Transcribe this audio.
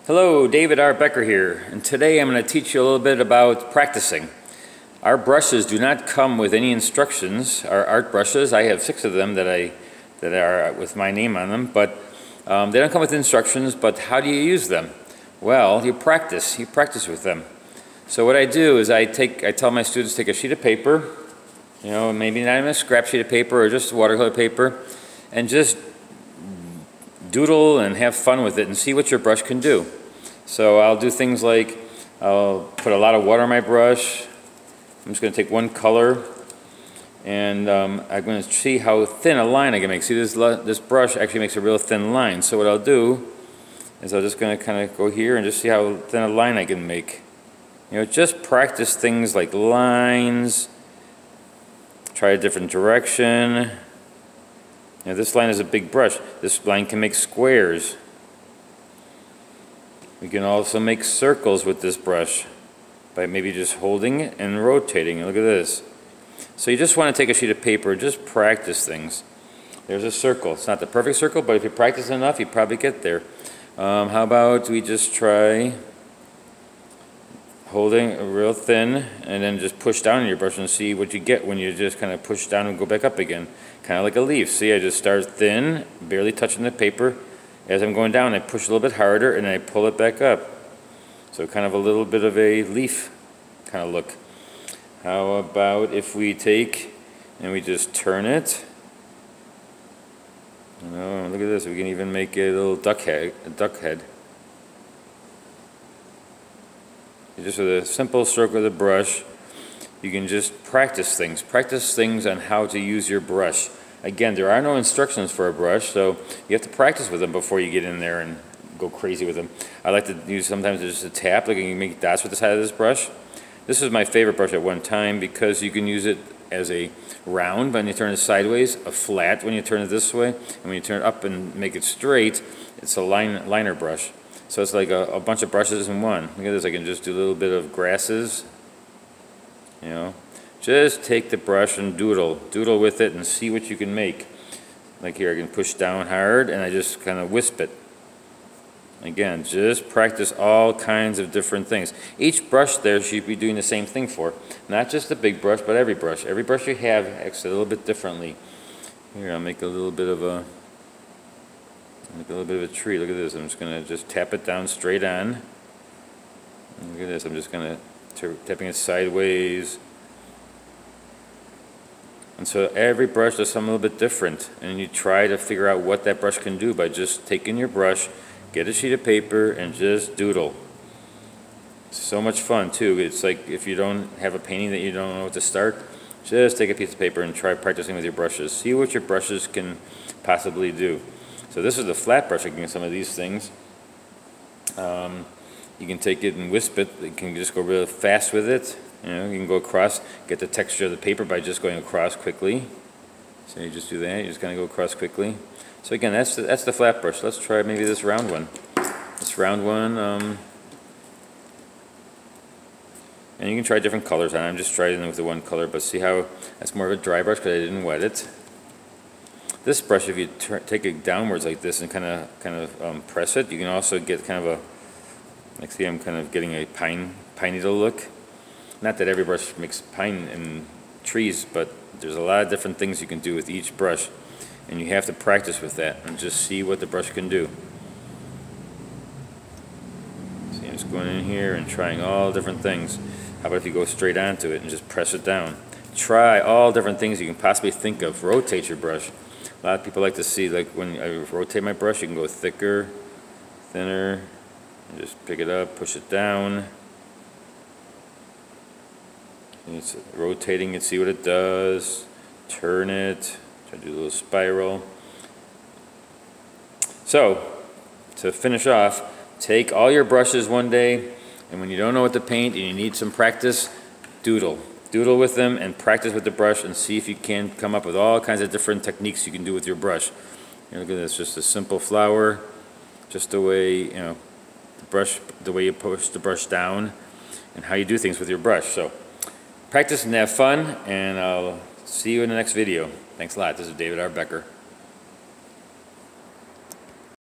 Hello, David R. Becker here, and today I'm going to teach you a little bit about practicing. Our brushes do not come with any instructions. Our art brushes, I have 6 of them that are with my name on them, but they don't come with instructions. But how do you use them? Well, you practice with them. So what I do is I tell my students, take a sheet of paper, maybe not even a scrap sheet of paper or just watercolor paper, and just doodle and have fun with it and see what your brush can do. So I'll do things like I'll put a lot of water on my brush. I'm just going to take one color and I'm going to see how thin a line I can make. See, this brush actually makes a real thin line. So what I'll do is I'm just going to kind of go here and just see how thin a line I can make. Just practice things like lines, try a different direction. This line is a big brush. This line can make squares. We can also make circles with this brush by maybe just holding it and rotating. Look at this. So you just want to take a sheet of paper and just practice things. There's a circle. It's not the perfect circle, but if you practice enough, you probably get there. How about we just try holding real thin and then just push down on your brush and see what you get when you just kind of push down and go back up again. Kind of like a leaf. See, I just start thin, barely touching the paper. As I'm going down, I push a little bit harder and I pull it back up. So kind of a little bit of a leaf kind of look. How about if we take and we just turn it? Look at this. We can even make a little duck head. Just with a simple stroke of the brush, you can just practice things. Practice things on how to use your brush. Again, there are no instructions for a brush, so you have to practice with them before you get in there and go crazy with them. I like to use sometimes just a tap, like you can make dots with the side of this brush. This was my favorite brush at one time because you can use it as a round when you turn it sideways, a flat when you turn it this way, and when you turn it up and make it straight, it's a liner brush. So it's like a bunch of brushes in one. Look at this, I can just do a little bit of grasses. Just take the brush and doodle with it and see what you can make. Like here, I can push down hard and I just kind of wisp it. Again, just practice all kinds of different things. Each brush there should be doing the same thing for. Not just the big brush, but every brush. Every brush you have acts a little bit differently. Here, I'll make a little bit of a tree. Look at this. I'm just going to just tap it down straight on. Look at this. I'm just going to tapping it sideways. And so every brush does something a little bit different. And you try to figure out what that brush can do by just taking your brush, get a sheet of paper, and just doodle. It's so much fun too. It's like if you don't have a painting that you don't know what to start, just take a piece of paper and try practicing with your brushes. See what your brushes can possibly do. So this is the flat brush. I can get some of these things. You can take it and wisp it. You can just go real fast with it. You can go across, get the texture of the paper by just going across quickly. So you just do that. You just kind of go across quickly. So again, that's the flat brush. Let's try maybe this round one. This round one, and you can try different colors on it. I'm just trying it with the one color, but see how that's more of a dry brush because I didn't wet it. This brush, if you take it downwards like this and kind of press it, you can also get kind of a, like see, I'm kind of getting a pine needle look. Not that every brush makes pine and trees, but there's a lot of different things you can do with each brush, and you have to practice with that and just see what the brush can do. See, I'm just going in here and trying all different things. How about if you go straight onto it and just press it down? Try all different things you can possibly think of. Rotate your brush. A lot of people like to see, like when I rotate my brush, you can go thicker, thinner, and just pick it up, push it down. And it's rotating it, see what it does. Turn it, try to do a little spiral. So, to finish off, take all your brushes one day, and when you don't know what to paint and you need some practice, doodle. Doodle with them and practice with the brush and see if you can come up with all kinds of different techniques you can do with your brush. Look at this, just a simple flower, just the way, the way you push the brush down and how you do things with your brush. So practice and have fun, and I'll see you in the next video. Thanks a lot. This is David R. Becker.